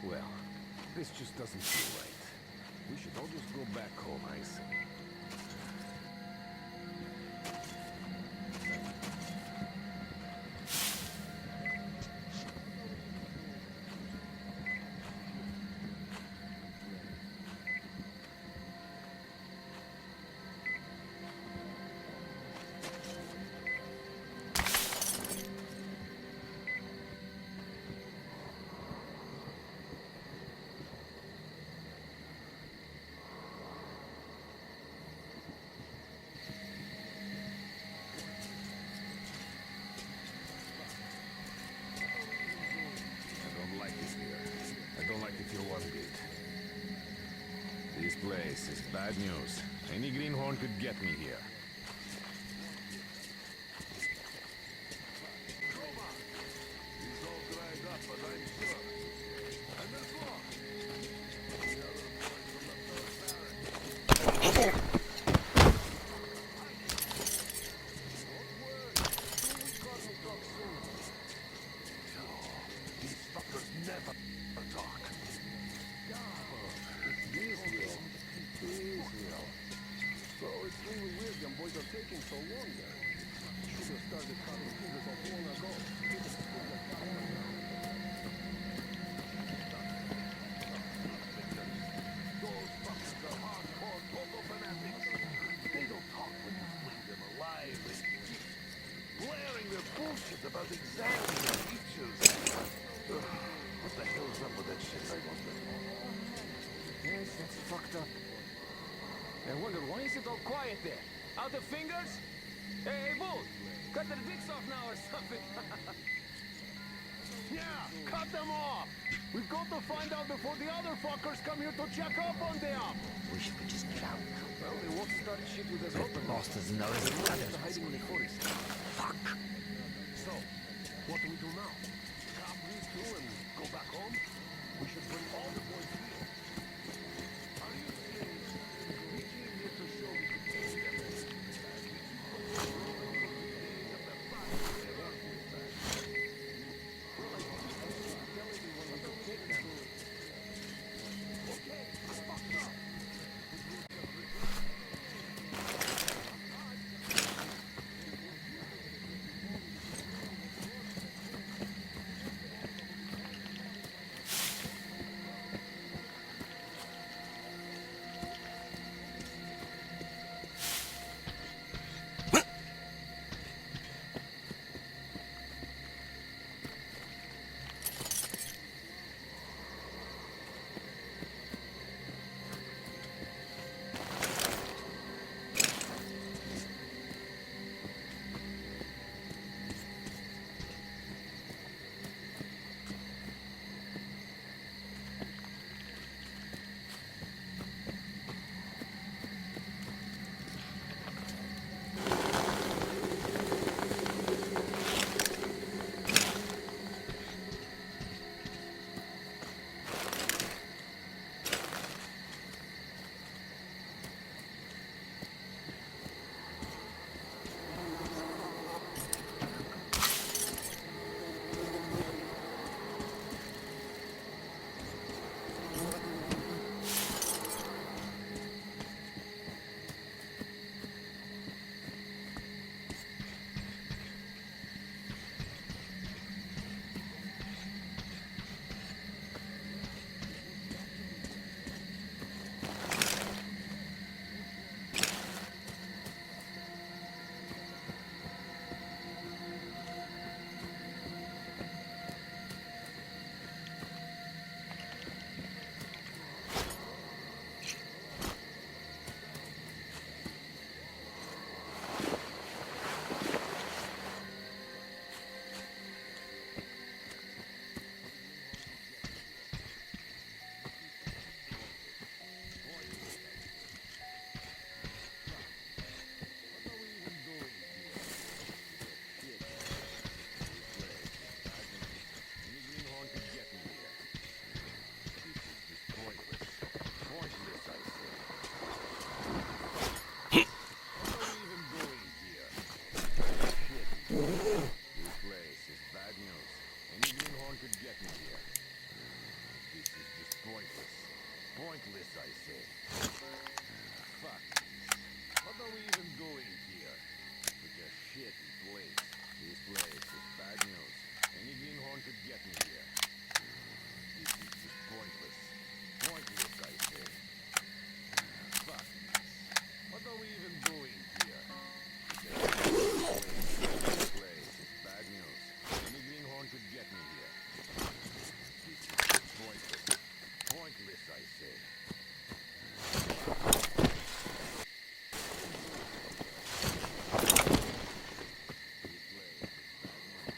Well, this just doesn't feel right. We should all just go back home, I say. This place is bad news. Any greenhorn could get me here. About exams and teachers. What the hell's up with that shit, I wonder? Yes, that's fucked up. I wonder, why is it all quiet there? Out of fingers? Hey, Bull! Cut their dicks off now or something! Yeah, cut them off! We've got to find out before the other fuckers come here to check up on them! Wish we could just get out now. Well, they won't start shit with us open. The boss doesn't know there's a brothers hiding in the forest. Fuck! So, what do we do now? Stop these two and go back home? We should bring all the boys here. Are you serious? We came here to show we could take them. Okay, I fucked up. to get me here? This is just pointless. Pointless, I say. Fuck this. What are we even doing here? Such a shitty place. This place is bad news. Any greenhorn could get me here. This is just pointless. Pointless, I say. Fuck this. What are we even doing here? This place is bad news. Any greenhorn could get me here. This is just pointless. Pointless, I say. This place is bad news.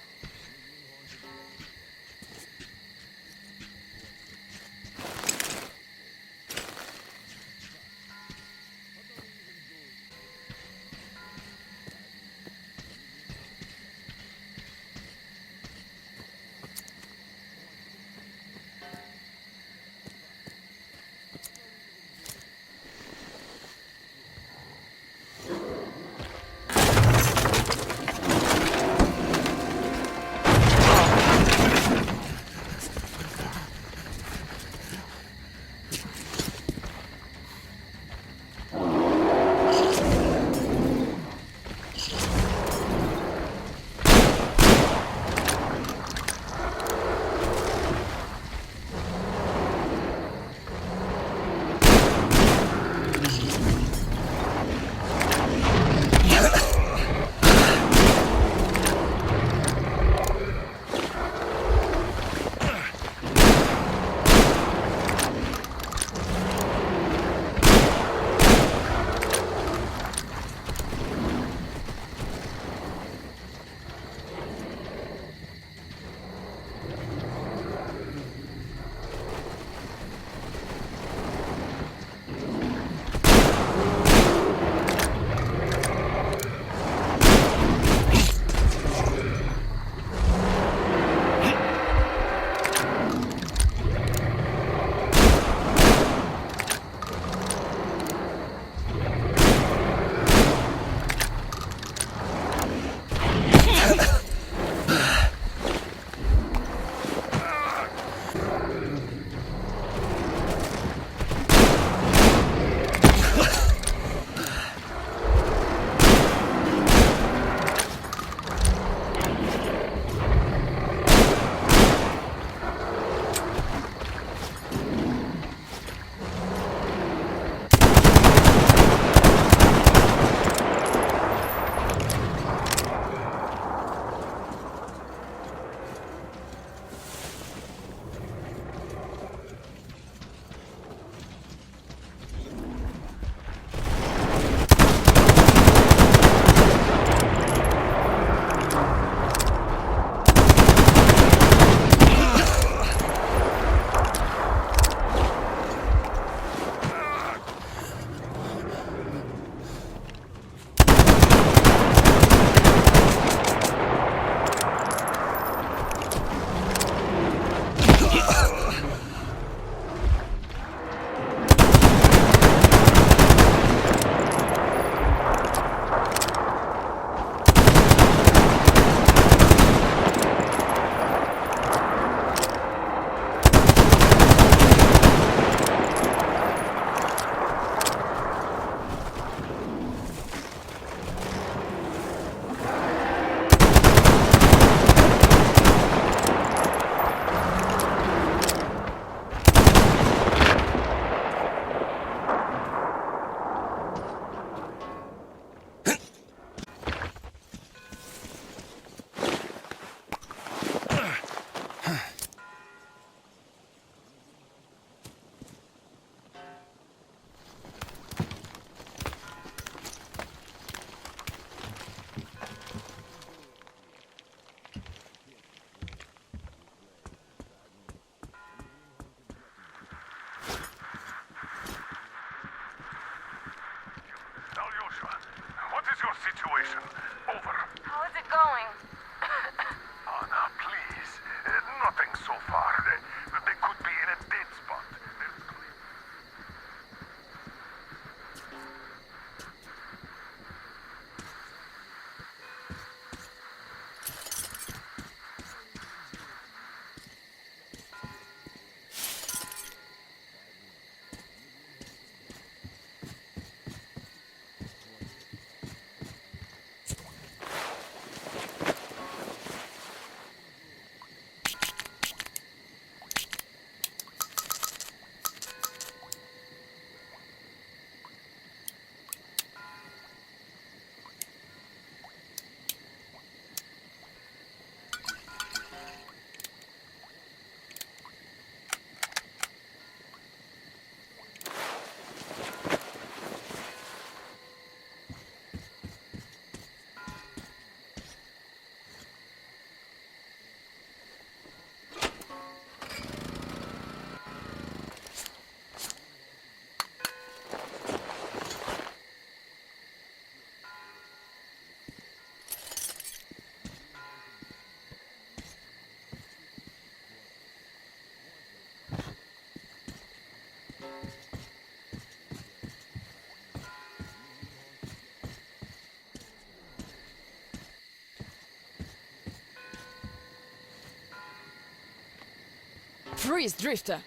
Freeze, Drifter!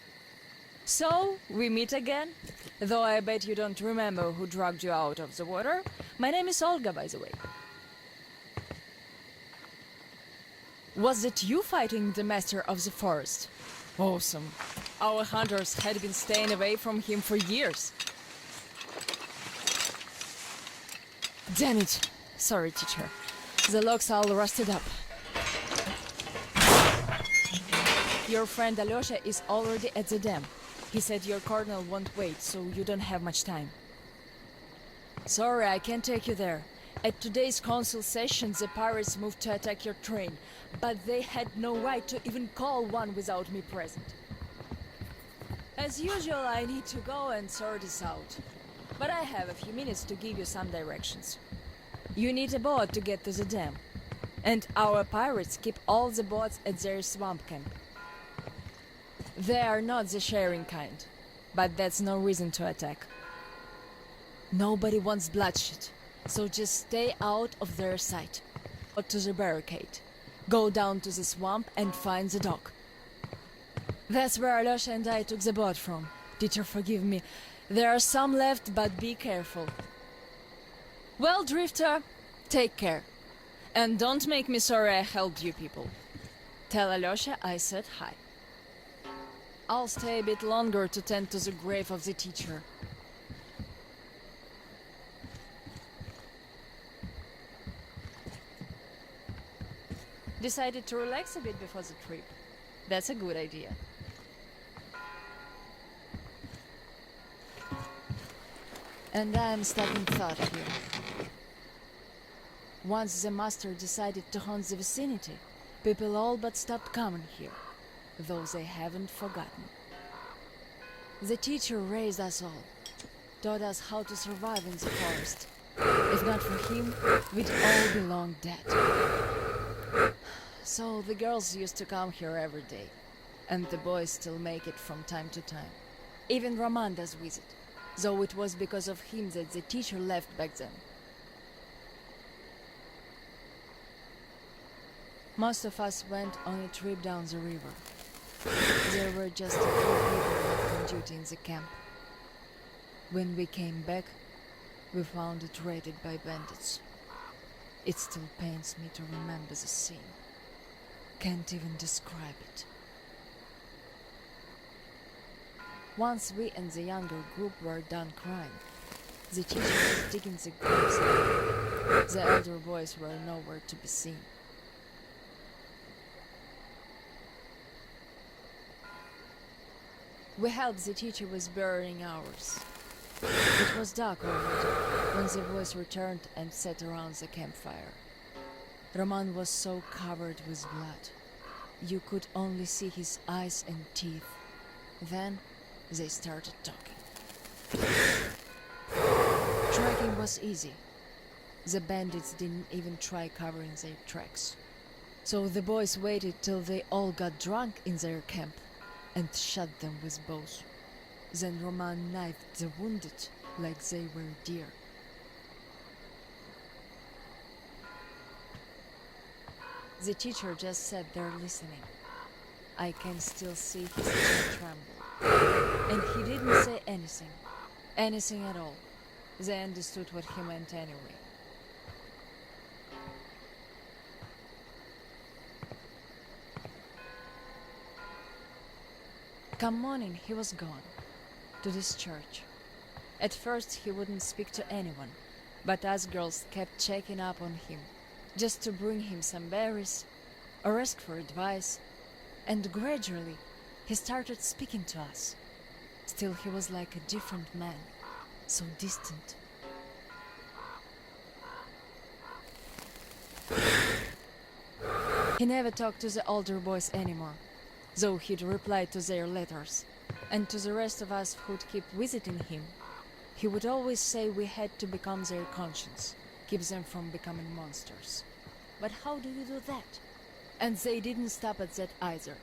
So, we meet again? Though I bet you don't remember who dragged you out of the water. My name is Olga, by the way. Was it you fighting the Master of the Forest? Awesome. Our hunters had been staying away from him for years. Damn it. Sorry, teacher. The lock's all rusted up. Your friend Alyosha is already at the dam. He said your colonel won't wait, so you don't have much time. Sorry, I can't take you there. At today's council session, the pirates moved to attack your train, but they had no right to even call one without me present. As usual, I need to go and sort this out. But I have a few minutes to give you some directions. You need a boat to get to the dam. And our pirates keep all the boats at their swamp camp. They are not the sharing kind, but that's no reason to attack. Nobody wants bloodshed, so just stay out of their sight. Go to the barricade. Go down to the swamp and find the dock. That's where Alyosha and I took the boat from. Teacher, forgive me. There are some left, but be careful. Well, Drifter, take care. And don't make me sorry I helped you people. Tell Alyosha I said hi. I'll stay a bit longer to tend to the grave of the teacher. Decided to relax a bit before the trip. That's a good idea. And I'm stuck in thought here. Once the master decided to haunt the vicinity, people all but stopped coming here, though they haven't forgotten. The teacher raised us all, taught us how to survive in the forest. If not for him, we'd all be long dead. So the girls used to come here every day, and the boys still make it from time to time. Even Roman does visit, though it was because of him that the teacher left back then. Most of us went on a trip down the river. There were just a few people left on duty in the camp. When we came back, we found it raided by bandits. It still pains me to remember the scene. Can't even describe it. Once we and the younger group were done crying, the teacher was digging the graves up. The elder boys were nowhere to be seen. We helped the teacher with burying ours. It was dark already when the boys returned and sat around the campfire. Roman was so covered with blood. You could only see his eyes and teeth. Then they started talking. Tracking was easy. The bandits didn't even try covering their tracks. So the boys waited till they all got drunk in their camp and shot them with bows. Then Roman knifed the wounded like they were deer. The teacher just sat there listening. I can still see his chin tremble. And he didn't say anything. Anything at all. They understood what he meant anyway. Come morning, he was gone. To this church. At first he wouldn't speak to anyone, but us girls kept checking up on him, just to bring him some berries, or ask for advice, and gradually he started speaking to us. Still he was like a different man, so distant. He never talked to the older boys anymore, though he'd reply to their letters, and to the rest of us who'd keep visiting him, he would always say we had to become their conscience, keep them from becoming monsters. But how do you do that? And they didn't stop at that either.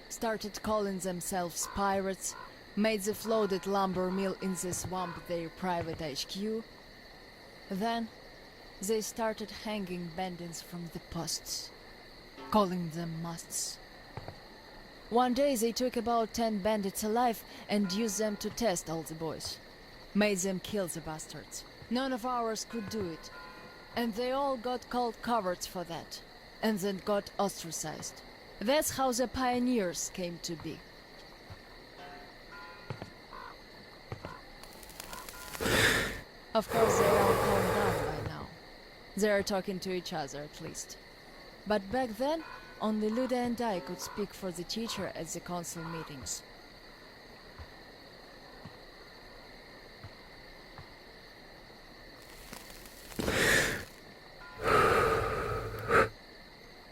Started calling themselves pirates, made the floated lumber mill in the swamp their private HQ. Then they started hanging bandits from the posts, calling them musts. One day they took about 10 bandits alive and used them to test all the boys. Made them kill the bastards. None of ours could do it. And they all got called cowards for that. And then got ostracized. That's how the pioneers came to be. Of course, they're all calmed down by now. They're talking to each other, at least. But back then, only Luda and I could speak for the teacher at the council meetings.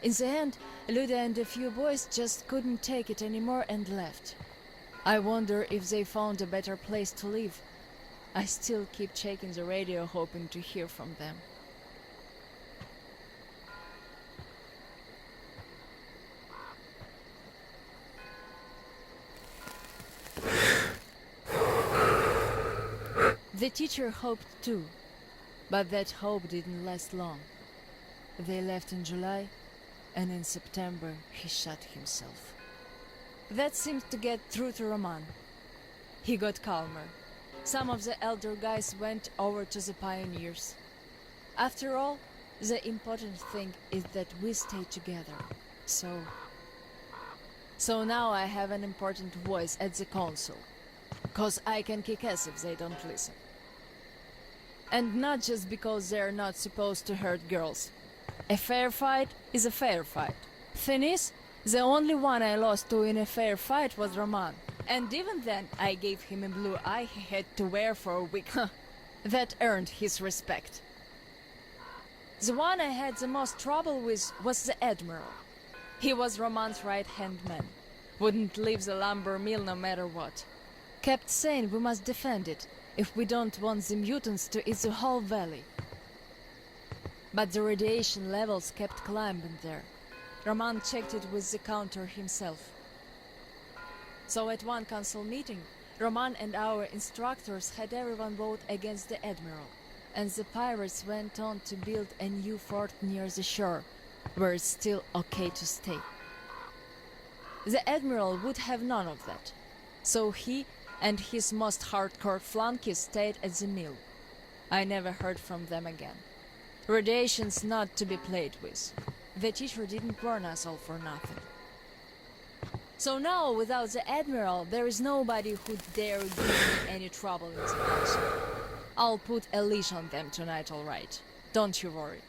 In the end, Luda and a few boys just couldn't take it anymore and left. I wonder if they found a better place to live. I still keep checking the radio, hoping to hear from them. The teacher hoped too, but that hope didn't last long. They left in July, and in September he shot himself. That seemed to get through to Roman. He got calmer. Some of the elder guys went over to the pioneers. After all, the important thing is that we stay together. So now I have an important voice at the council. 'Cause I can kick ass if they don't listen. And not just because they're not supposed to hurt girls. A fair fight is a fair fight. Thing is, the only one I lost to in a fair fight was Roman. And even then, I gave him a blue eye he had to wear for a week. That earned his respect. The one I had the most trouble with was the Admiral. He was Roman's right-hand man. Wouldn't leave the lumber mill no matter what. Kept saying we must defend it, if we don't want the mutants to eat the whole valley. But the radiation levels kept climbing there. Roman checked it with the counter himself. So at one council meeting, Roman and our instructors had everyone vote against the Admiral, and the pirates went on to build a new fort near the shore, where it's still okay to stay. The Admiral would have none of that, so he and his most hardcore flunkies stayed at the mill. I never heard from them again. Radiation's not to be played with. The teacher didn't warn us all for nothing. So now, without the Admiral, there is nobody who'd dare give me any trouble in the council. I'll put a leash on them tonight, all right. Don't you worry.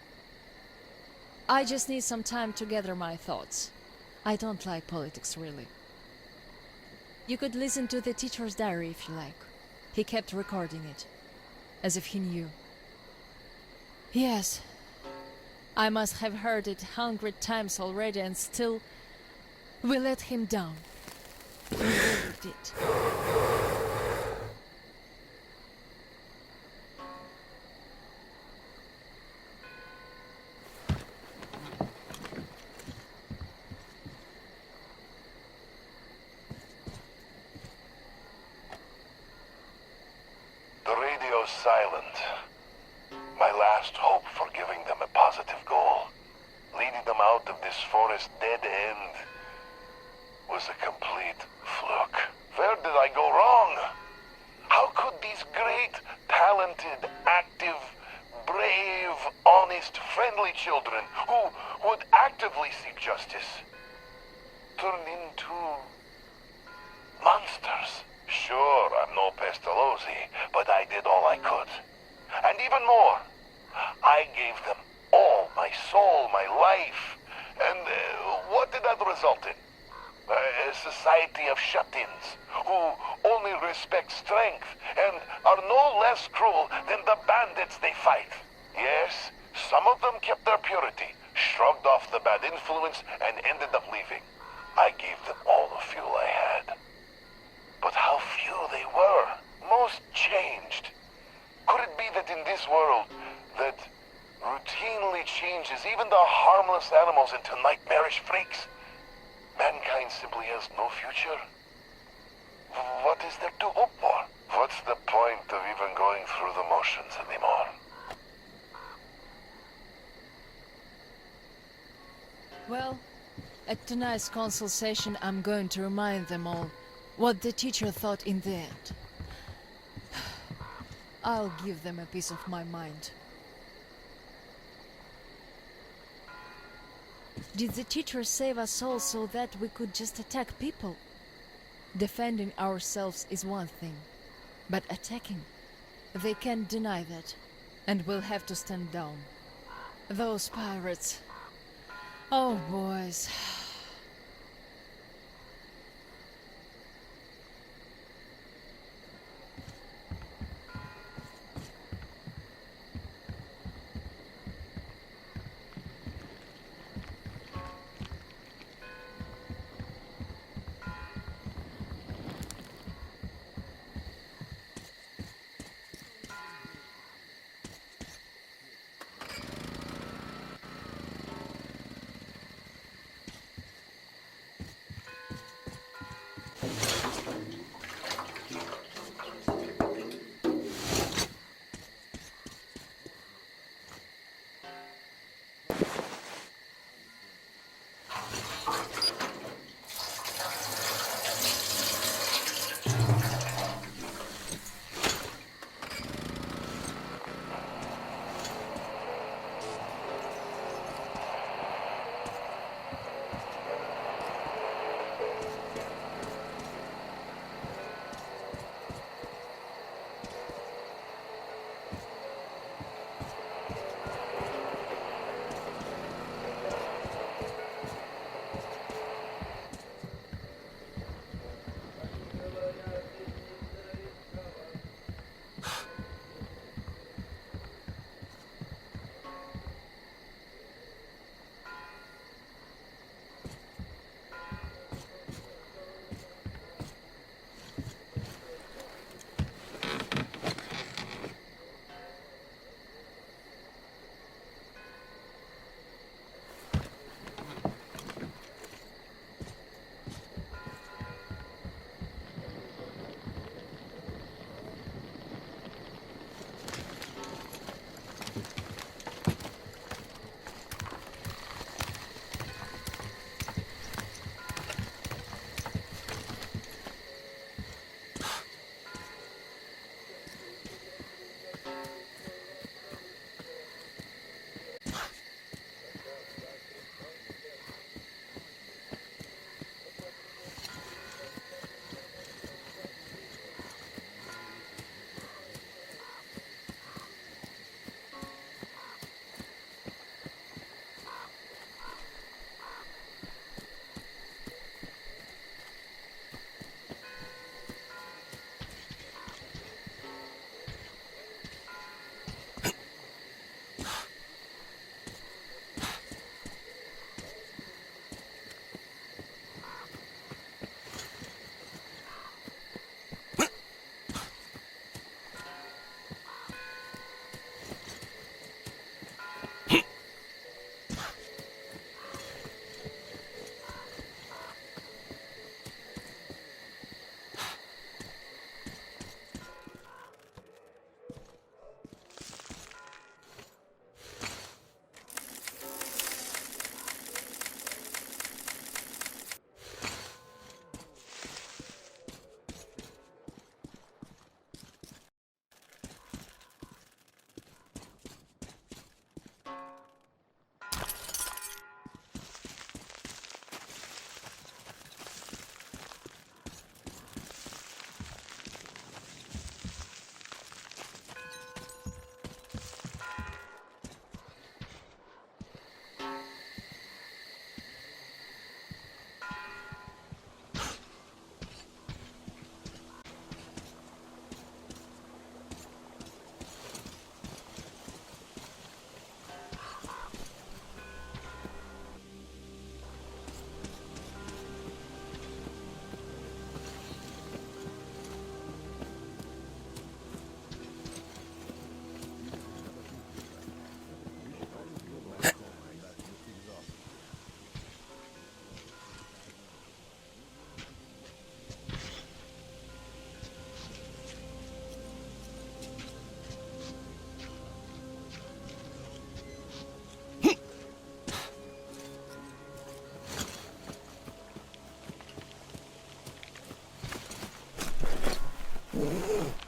I just need some time to gather my thoughts. I don't like politics, really. You could listen to the teacher's diary if you like. He kept recording it, as if he knew. Yes, I must have heard it 100 times already, and still, we let him down. We really did. The radio's silent. My last hope for giving them a positive goal, leading them out of this forest dead end, was a complete fluke. Where did I go wrong? How could these great, talented, active, brave, honest, friendly children who would actively seek justice turn into monsters? Sure, I'm no Pestalozzi, but I did all I could. And even more, I gave them all my soul, my life. And what did that result in? A society of shut-ins who only respect strength and are no less cruel than the bandits they fight. Yes, some of them kept their purity, shrugged off the bad influence, and ended up leaving. I gave them all the fuel I had. But how few they were. Most changed. Could it be that in this world, that routinely changes even the harmless animals into nightmarish freaks, mankind simply has no future? What is there to hope for? What's the point of even going through the motions anymore? Well, At tonight's council session, I'm going to remind them all what the teacher thought in the end. I'll give them a piece of my mind. Did the teacher save us all so that we could just attack people? Defending ourselves is one thing, but attacking, they can't deny that, and we'll have to stand down. Those pirates. Oh, boys. Ugh.